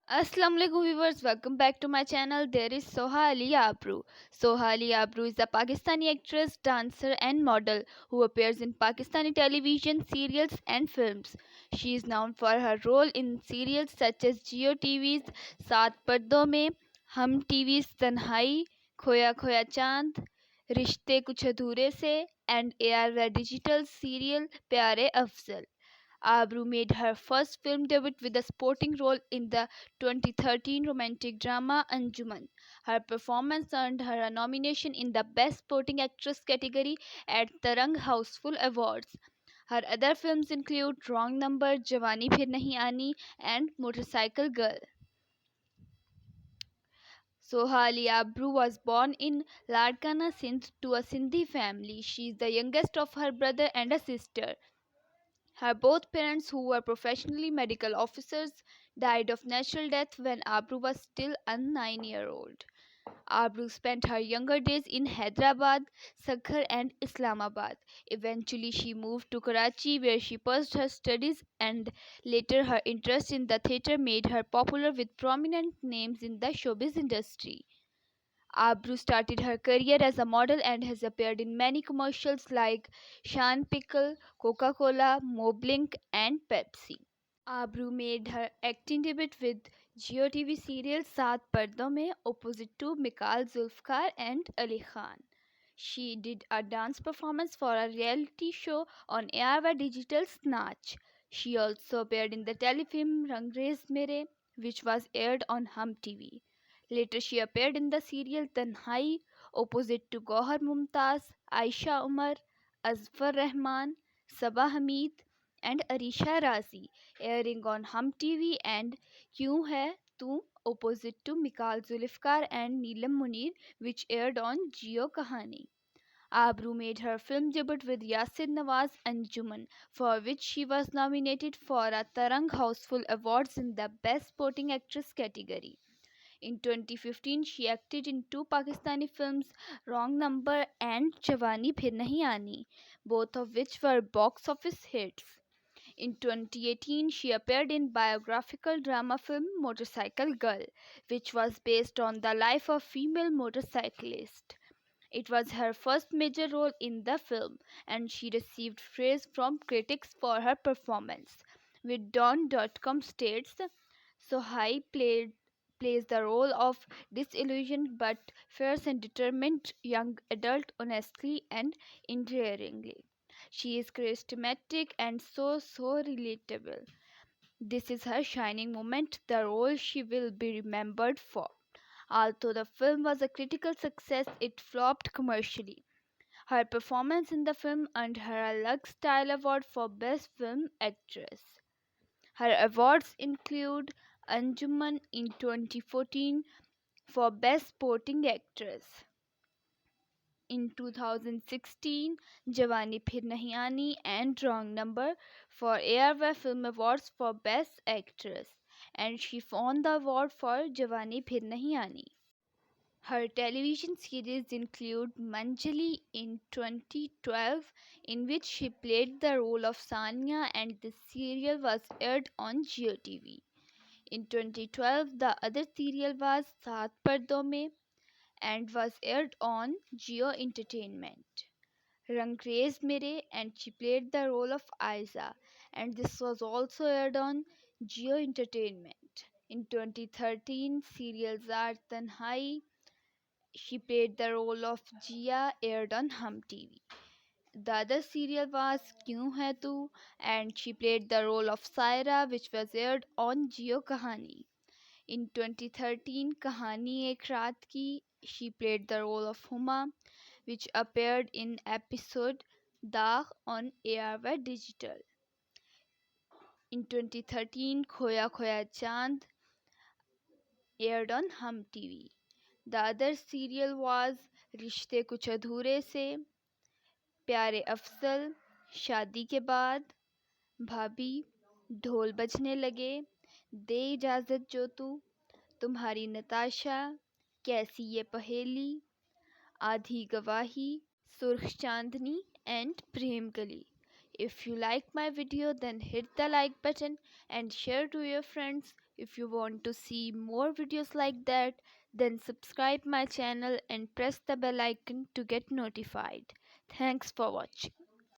Assalamualaikum viewers, welcome back to my channel. There is Soha Ali Abru. Soha Ali Abru is a Pakistani actress, dancer, and model who appears in Pakistani television, serials, and films. She is known for her role in serials such as Jio TV's Saat Pardon Mein, Hum TV's Tanhai, Khoya Khoya Chand, Rishte Kuch Adhure Se, and AR Digital serial Pyare Afzal. Abru made her first film debut with a supporting role in the 2013 romantic drama Anjuman. Her performance earned her a nomination in the Best Supporting Actress category at Tarang Houseful Awards. Her other films include Wrong Number, Jawani Phir Nahi Aani, and Motorcycle Girl. Soha Ali Abru was born in Ladkana, Sindh to a Sindhi family. She is the youngest of her brother and a sister. Her both parents, who were professionally medical officers, died of natural death when Abru was still a 9-year-old. Abru spent her younger days in Hyderabad, Sakhar, and Islamabad. Eventually, she moved to Karachi, where she pursued her studies, and later her interest in the theatre made her popular with prominent names in the showbiz industry. Abru started her career as a model and has appeared in many commercials like Shan Pickle, Coca Cola, Moblink, and Pepsi. Abru made her acting debut with Jio TV serial Saat Pardon Mein opposite to Mikal Zulfikar and Ali Khan. She did a dance performance for a reality show on ARY Digital Snatch. She also appeared in the telefilm Rangrez Mere, which was aired on Hum TV. Later, she appeared in the serial Tanhai opposite to Gohar Mumtaz, Aisha Umar, Azfar Rahman, Sabah Hamid, and Arisha Razi, airing on Hum TV, and Kyun Hai Tu opposite to Mikal Zulfikar and Neelam Munir, which aired on Jio Kahani. Abru made her film debut with Yasir Nawaz Anjuman, for which she was nominated for a Tarang Houseful Awards in the Best Supporting Actress category. In 2015, she acted in two Pakistani films, Wrong Number and Jawani Phir Nahi Aani, both of which were box office hits. In 2018, she appeared in biographical drama film Motorcycle Girl, which was based on the life of female motorcyclist. It was her first major role in the film, and she received praise from critics for her performance. With Dawn.com states, Sohai plays the role of disillusioned but fierce and determined young adult honestly and endearingly. She is charismatic and so relatable. This is her shining moment, the role she will be remembered for. Although the film was a critical success, it flopped commercially. Her performance in the film earned her a Lux Style Award for Best Film Actress. Her awards include Anjuman in 2014 for Best Supporting Actress. In 2016, Jawani Phir Nahi Aani and Wrong Number for ARY Film Awards for Best Actress, and she won the award for Jawani Phir Nahi Aani. Her television series include Manjali in 2012, in which she played the role of Sania, and the serial was aired on Jio TV. In 2012, the other serial was Saat Pardon Mein and was aired on Jio Entertainment. Rangrez Mere, and she played the role of Aiza, and this was also aired on Jio Entertainment. In 2013, serial Zar Tanhai, she played the role of Jia, aired on Hum TV. The other serial was Kyun Hai Tu, and she played the role of Saira, which was aired on Jio Kahani. In 2013, Kahani Ek Raat Ki, she played the role of Huma, which appeared in episode Daag on ARY Digital. In 2013, Khoya Khoya Chand aired on Hum TV. The other serial was Rishte Kuch Adhure Se, प्यारे अफसल, शादी के बाद, भाभी, ढोल बजने लगे, दे इजाज़त जो तू, तुम्हारी नताशा, कैसी ये पहेली, आधी गवाही, सुर्ख चांदनी, and प्रेम गली. If you like my video, then hit the like button and share to your friends. If you want to see more videos like that, then subscribe my channel and press the bell icon to get notified. Thanks for watching.